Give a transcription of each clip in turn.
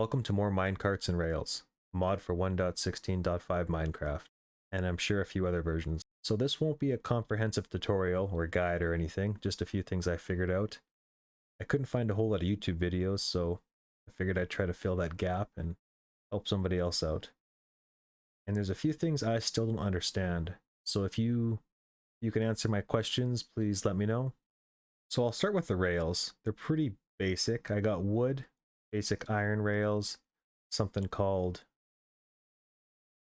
Welcome to more Minecarts and Rails, a mod for 1.16.5 Minecraft, and I'm sure a few other versions. So this won't be a comprehensive tutorial or guide or anything, just a few things I figured out. I couldn't find a whole lot of YouTube videos, so I figured I'd try to fill that gap and help somebody else out. And there's a few things I still don't understand, so if you can answer my questions, please let me know. So I'll start with the rails. They're pretty basic. I got wood, basic iron rails, something called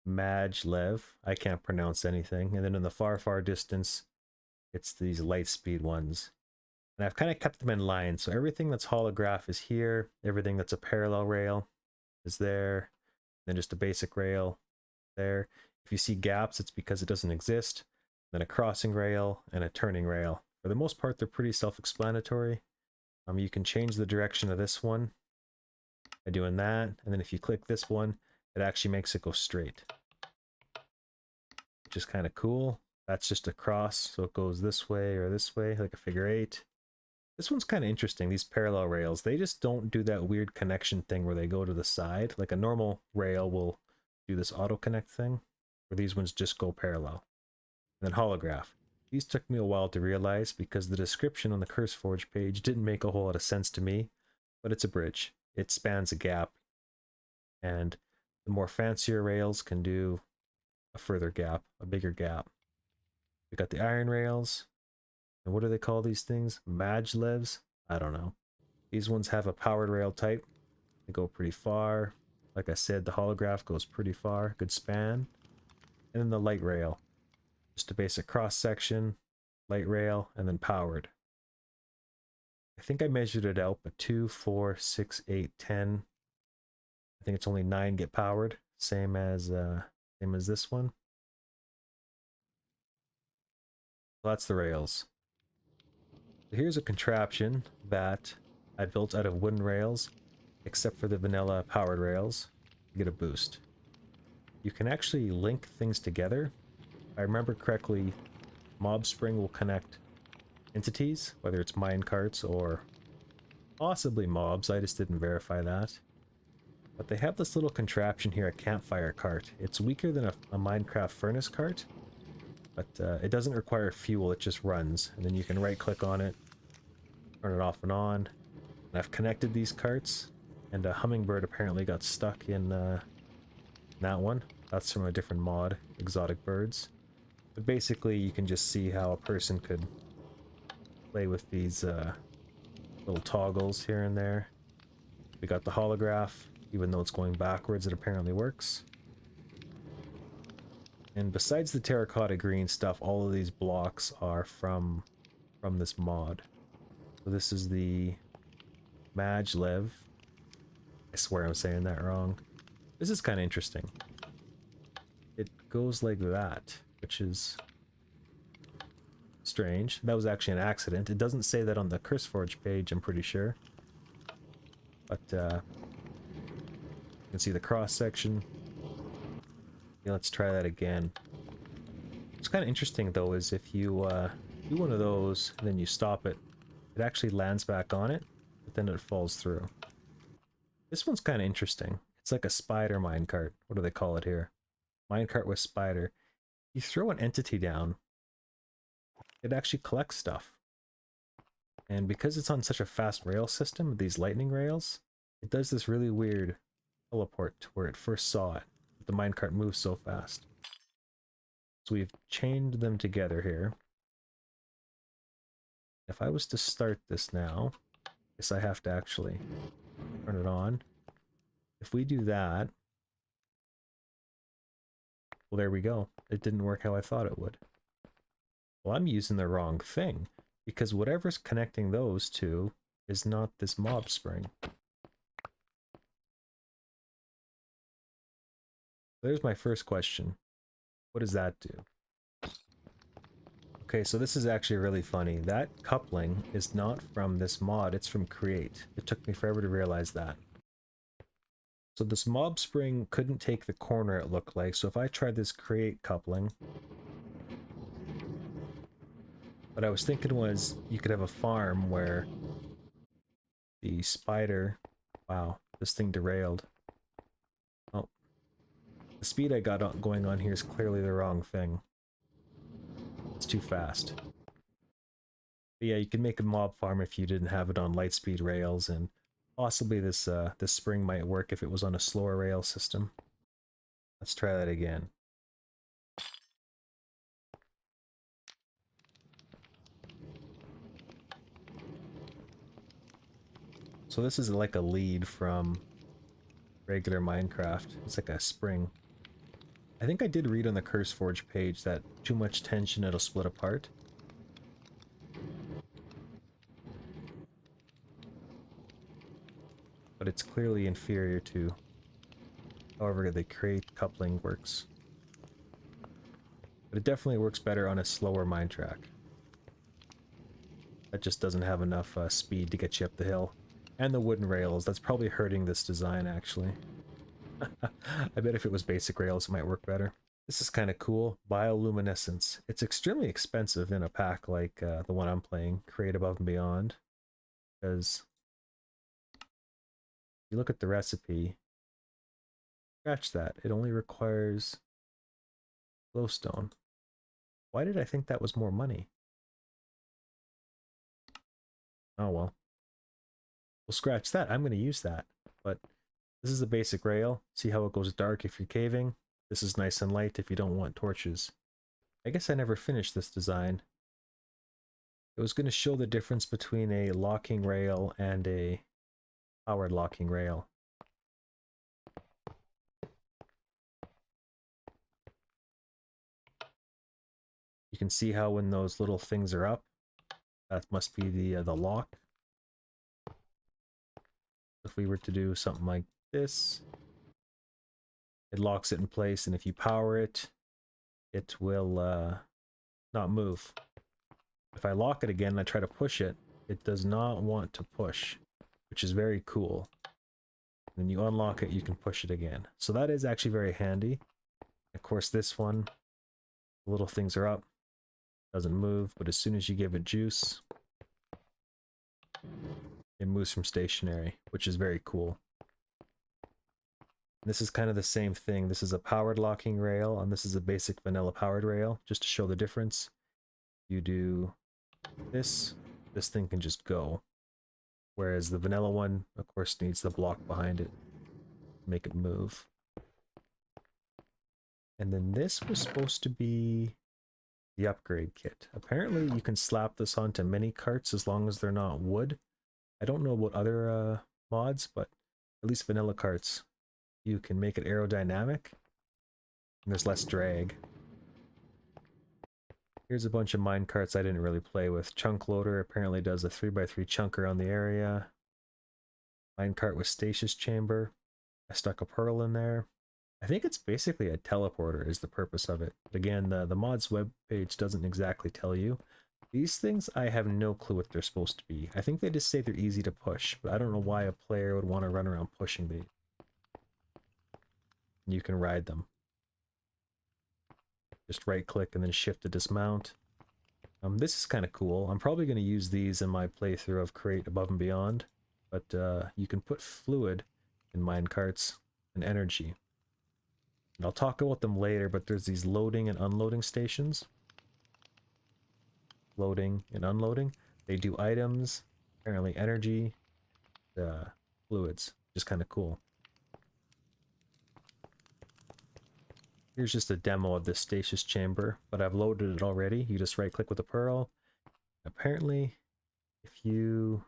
Maglev. I can't pronounce anything. And then in the far distance, it's these light speed ones. And I've kind of kept them in line. So everything that's holograph is here. Everything that's a parallel rail is there. Then just a basic rail there. If you see gaps, it's because it doesn't exist. Then a crossing rail and a turning rail. For the most part, they're pretty self-explanatory. You can change the direction of this one by doing that, and then if you click this one, it actually makes it go straight, which is kind of cool. That's just a cross, so it goes this way or this way, like a figure eight. This one's kind of interesting. These parallel rails, they just don't do that weird connection thing where they go to the side. Like a normal rail will do this auto connect thing, where these ones just go parallel. And then holograph. These took me a while to realize because the description on the CurseForge page didn't make a whole lot of sense to me, but it's a bridge. It spans a gap, and the more fancier rails can do a further gap, a bigger gap. We got the iron rails, and what do they call these things? Maglevs? I don't know. These ones have a powered rail type. They go pretty far. Like I said, the holograph goes pretty far, good span. And then the light rail. Just a basic cross section, light rail, and then powered. I think I measured it out, but 2, 4, 6, 8, 10. I think it's only 9 get powered, same as this one. So that's the rails. So here's a contraption that I built out of wooden rails, except for the vanilla powered rails. You get a boost. You can actually link things together. If I remember correctly, Mob Spring will connect entities, whether it's minecarts or possibly mobs. I just didn't verify that. But they have this little contraption here, a campfire cart. It's weaker than a Minecraft furnace cart, but it doesn't require fuel, it just runs. And then you can right click on it, turn it off and on. And I've connected these carts, and a hummingbird apparently got stuck in that one. That's from a different mod, Exotic Birds. But basically you can just see how a person could play with these little toggles here and there. We got the holograph. Even though it's going backwards, it apparently works. And besides the terracotta green stuff, all of these blocks are from this mod. So this is the Maglev. I swear I'm saying that wrong. This is kind of interesting. It goes like that, which is strange. That was actually an accident. It doesn't say that on the CurseForge page, I'm pretty sure. But you can see the cross section. Yeah, let's try that again. What's kind of interesting though is if you do one of those and then you stop it, it actually lands back on it, but then it falls through. This one's kind of interesting. It's like a spider minecart. What do they call it here? Minecart with spider. You throw an entity down, it actually collects stuff. And because it's on such a fast rail system, these lightning rails, it does this really weird teleport to where it first saw it. The minecart moves so fast. So we've chained them together here. If I was to start this now, I guess I have to actually turn it on. If we do that, well, there we go. It didn't work how I thought it would. Well, I'm using the wrong thing, because whatever's connecting those two is not this mob spring. There's my first question. What does that do? Okay, so this is actually really funny. That coupling is not from this mod, it's from Create. It took me forever to realize that. So this mob spring couldn't take the corner, it looked like. So if I tried this Create coupling, what I was thinking was you could have a farm where the spider, wow, this thing derailed. Oh. The speed I got going on here is clearly the wrong thing. It's too fast. But yeah, you can make a mob farm if you didn't have it on Lightspeed rails, and possibly this spring might work if it was on a slower rail system. Let's try that again. So this is like a lead from regular Minecraft. It's like a spring. I think I did read on the CurseForge page that too much tension, it'll split apart. But it's clearly inferior to however the crate coupling works. But it definitely works better on a slower mine track. That just doesn't have enough speed to get you up the hill. And the wooden rails, that's probably hurting this design actually. I bet if it was basic rails it might work better. This is kind of cool. Bioluminescence. It's extremely expensive in a pack like the one I'm playing, Create Above and Beyond. Because you look at the recipe, scratch that. It only requires glowstone. Why did I think that was more money? Oh well. We'll scratch that. I'm going to use that. But this is a basic rail. See how it goes dark if you're caving? This is nice and light if you don't want torches. I guess I never finished this design. It was going to show the difference between a locking rail and a powered locking rail. You can see how when those little things are up, that must be the lock. If we were to do something like this, it locks it in place, and if you power it, it will not move. If I lock it again and I try to push it, it does not want to push, which is very cool. When you unlock it, you can push it again. So that is actually very handy. Of course, this one, the little things are up, doesn't move, but as soon as you give it juice, it moves from stationary, which is very cool. This is kind of the same thing. This is a powered locking rail, and this is a basic vanilla powered rail, just to show the difference. You do this thing can just go. Whereas the vanilla one, of course, needs the block behind it to make it move. And then this was supposed to be the upgrade kit. Apparently you can slap this onto Minecarts as long as they're not wood. I don't know about other mods, but at least vanilla carts, you can make it aerodynamic, and there's less drag. Here's a bunch of minecarts I didn't really play with. Chunk loader apparently does a 3x3 chunk around the area. Minecart with stasis chamber. I stuck a pearl in there. I think it's basically a teleporter is the purpose of it. But again, the mod's webpage doesn't exactly tell you. These things, I have no clue what they're supposed to be. I think they just say they're easy to push, but I don't know why a player would want to run around pushing these. You can ride them. Just right click and then shift to dismount. This is kind of cool. I'm probably going to use these in my playthrough of Create Above and Beyond, but you can put fluid in minecarts and energy. And I'll talk about them later, but there's these loading and unloading stations. Loading and unloading. They do items, apparently energy, fluids. Just kind of cool. Here's just a demo of this stasis chamber, but I've loaded it already. You just right click with a pearl. Apparently, if you...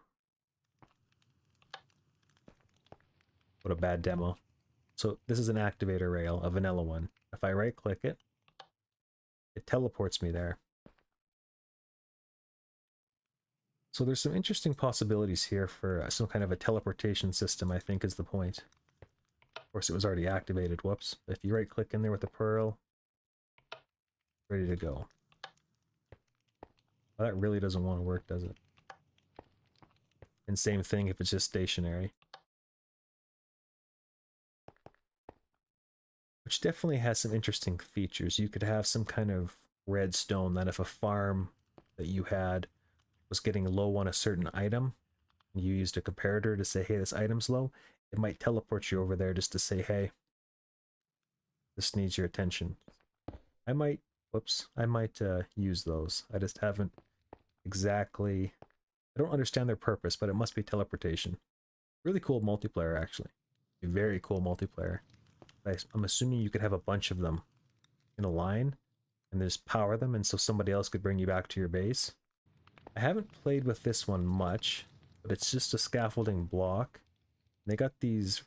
What a bad demo. So this is an activator rail, a vanilla one. If I right click it, it teleports me there. So there's some interesting possibilities here for some kind of a teleportation system, I think is the point. Of course, it was already activated. Whoops. If you right click in there with the pearl, ready to go. Well, that really doesn't want to work, does it? And same thing if it's just stationary. Which definitely has some interesting features. You could have some kind of redstone that if a farm that you had was getting low on a certain item, you used a comparator to say, hey, this item's low, it might teleport you over there just to say, hey, this needs your attention. I might, whoops, I might use those. I just haven't exactly, I don't understand their purpose, but it must be teleportation. Really cool multiplayer, actually. A very cool multiplayer. I'm assuming you could have a bunch of them in a line and then just power them, and so somebody else could bring you back to your base. I haven't played with this one much, but it's just a scaffolding block. They got these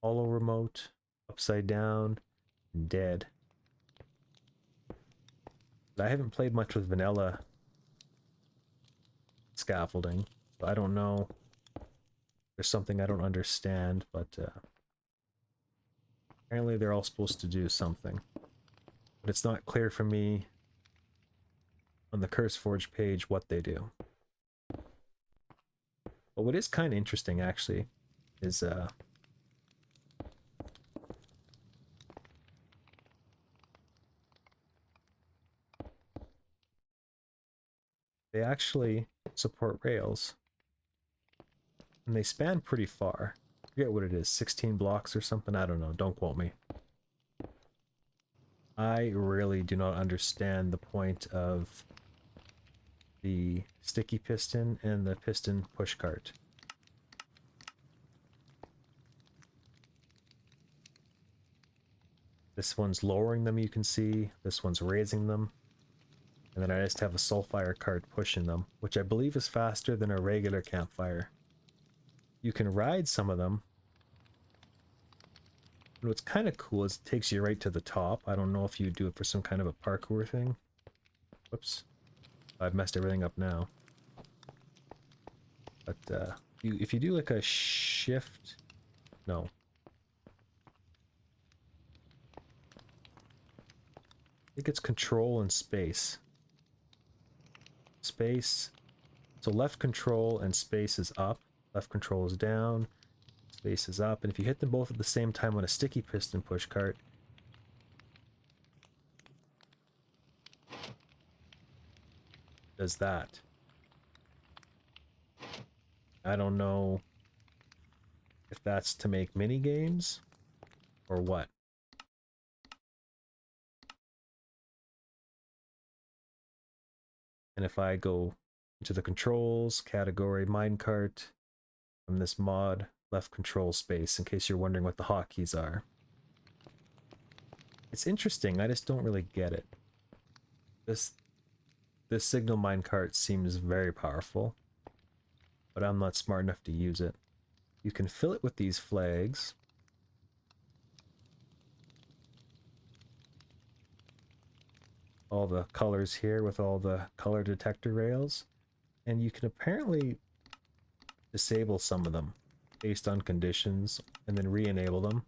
holo remote, upside down, and dead. But I haven't played much with vanilla scaffolding, so I don't know. There's something I don't understand, but apparently they're all supposed to do something. But it's not clear for me on the CurseForge page what they do. But what is kind of interesting, actually, is they actually support Rails. And they span pretty far. I forget what it is, 16 blocks or something? I don't know, don't quote me. I really do not understand the point of the sticky piston and the piston pushcart. This one's lowering them, you can see. This one's raising them. And then I just have a sulfire cart pushing them, which I believe is faster than a regular campfire. You can ride some of them. And what's kind of cool is it takes you right to the top. I don't know if you do it for some kind of a parkour thing. Whoops. I've messed everything up now. But if you do like a shift... No. I think it's control and space. Space. So left control and space is up. Left control is down. Space is up. And if you hit them both at the same time on a sticky piston pushcart, does that. I don't know if that's to make mini games or what. And if I go into the controls category, Minecart, from this mod, left control space, in case you're wondering what the hotkeys are. It's interesting, I just don't really get it. This signal minecart seems very powerful, but I'm not smart enough to use it. You can fill it with these flags. All the colors here with all the color detector rails. And you can apparently disable some of them based on conditions and then re-enable them.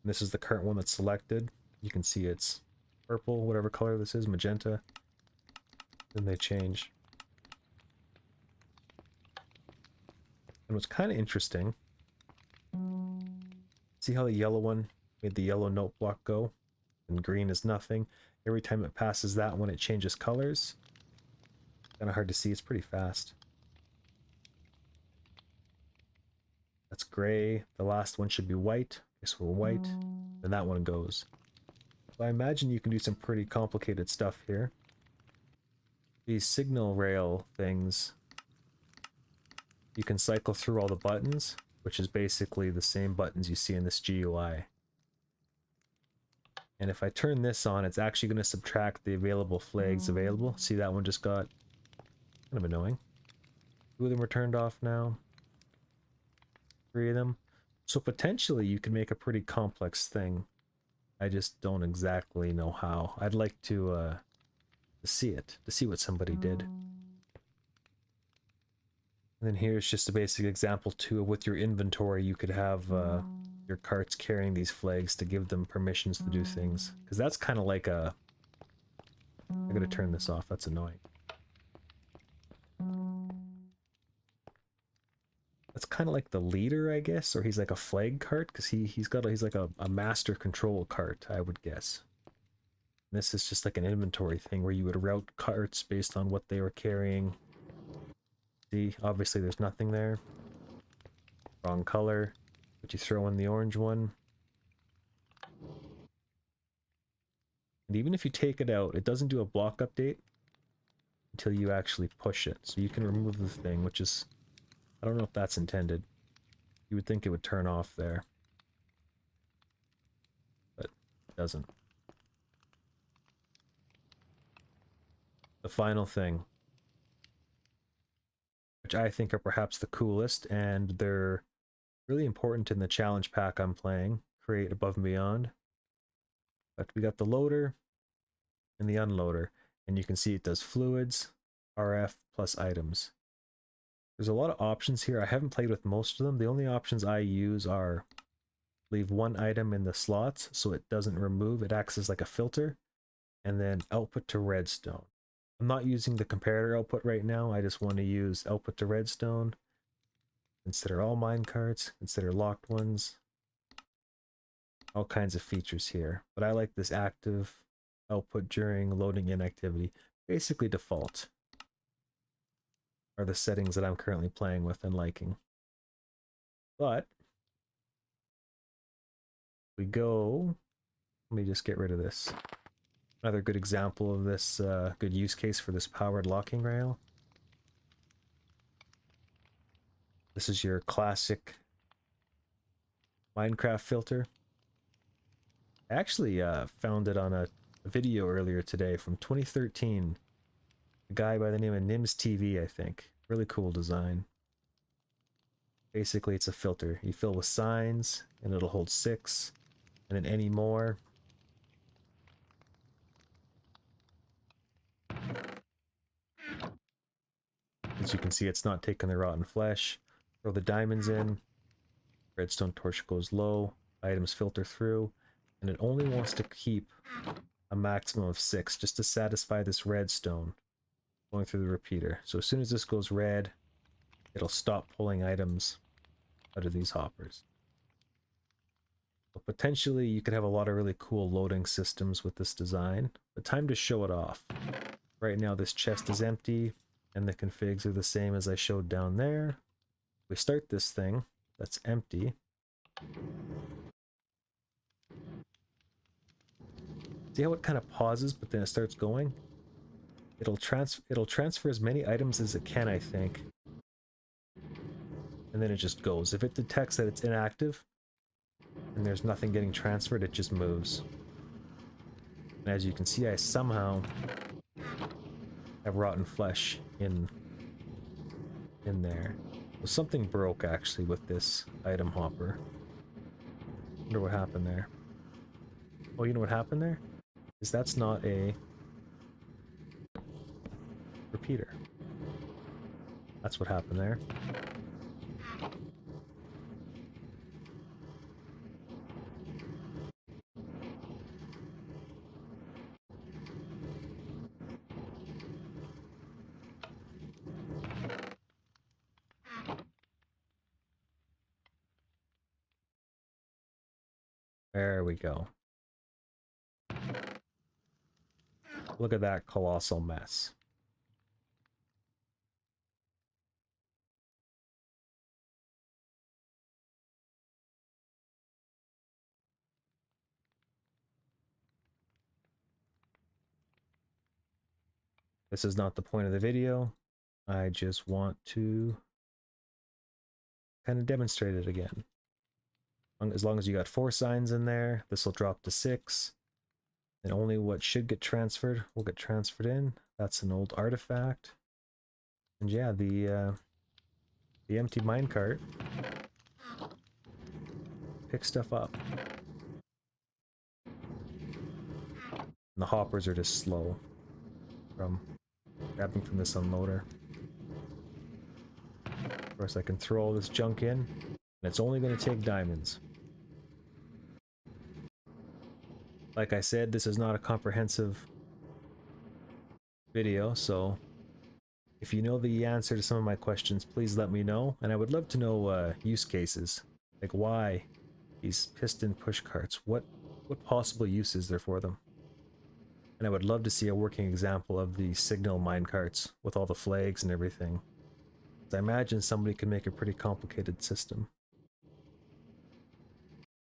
And this is the current one that's selected. You can see it's purple, whatever color this is, magenta. Then they change. And what's kind of interesting, see how the yellow one made the yellow note block go? And green is nothing. Every time it passes that one, it changes colors. Kind of hard to see, it's pretty fast. That's gray. The last one should be white. Okay, so we're white. Then that one goes. So I imagine you can do some pretty complicated stuff here. These signal rail things, you can cycle through all the buttons, which is basically the same buttons you see in this GUI. And if I turn this on, it's actually going to subtract the available flags available. See, that one just got kind of annoying. 2 of them are turned off now. 3 of them. So potentially you can make a pretty complex thing. I just don't exactly know how. I'd like to see it, to see what somebody did. And then here's just a basic example too of with your inventory. You could have your carts carrying these flags to give them permissions to do things. Because that's kind of like a... I gotta turn this off, that's annoying. That's kind of like the leader, I guess, or he's like a flag cart, because he's like a master control cart, I would guess. And this is just like an inventory thing where you would route carts based on what they were carrying. See, obviously there's nothing there. Wrong color. But you throw in the orange one. And even if you take it out, it doesn't do a block update until you actually push it. So you can remove the thing, which is, I don't know if that's intended. You would think it would turn off there, but it doesn't. The final thing, which I think are perhaps the coolest, and they're really important in the challenge pack I'm playing, Create Above and Beyond. But we got the loader and the unloader, and you can see it does fluids, RF, plus items. There's a lot of options here. I haven't played with most of them. The only options I use are leave one item in the slots so it doesn't remove. It acts as like a filter. And then output to redstone. I'm not using the comparator output right now. I just want to use output to redstone. Consider all minecarts. Consider locked ones. All kinds of features here. But I like this active output during loading in activity. Basically default are the settings that I'm currently playing with and liking. But we go, let me just get rid of this. Another good example of this, good use case for this powered locking rail. This is your classic Minecraft filter. I actually found it on a video earlier today from 2013. A guy by the name of Nims TV, I think. Really cool design. Basically, it's a filter. You fill with signs, and it'll hold 6, and then any more. As you can see, it's not taking the rotten flesh. Throw the diamonds in. Redstone torch goes low. Items filter through. And it only wants to keep a maximum of 6 just to satisfy this redstone going through the repeater. So as soon as this goes red, it'll stop pulling items out of these hoppers. But potentially you could have a lot of really cool loading systems with this design, but time to show it off. Right now this chest is empty and the configs are the same as I showed down there. We start this thing that's empty. See how it kind of pauses but then it starts going? It'll transfer as many items as it can, I think. And then it just goes. If it detects that it's inactive and there's nothing getting transferred, it just moves. And as you can see, I somehow have rotten flesh in there. Well, something broke actually with this item hopper. Wonder what happened there. Oh, you know what happened there? Is that's not a repeater. That's what happened there. There we go. Look at that colossal mess. This is not the point of the video. I just want to kind of demonstrate it again. As long as you got 4 signs in there, this will drop to 6. And only what should get transferred will get transferred in. That's an old artifact. And yeah, the empty minecart picks stuff up. And the hoppers are just slow from grabbing from this unloader. Of course, I can throw all this junk in, and it's only going to take diamonds. Like I said, this is not a comprehensive video, so if you know the answer to some of my questions, please let me know. And I would love to know use cases, like why these piston pushcarts. What possible use is there for them? And I would love to see a working example of the signal minecarts with all the flags and everything. I imagine somebody could make a pretty complicated system.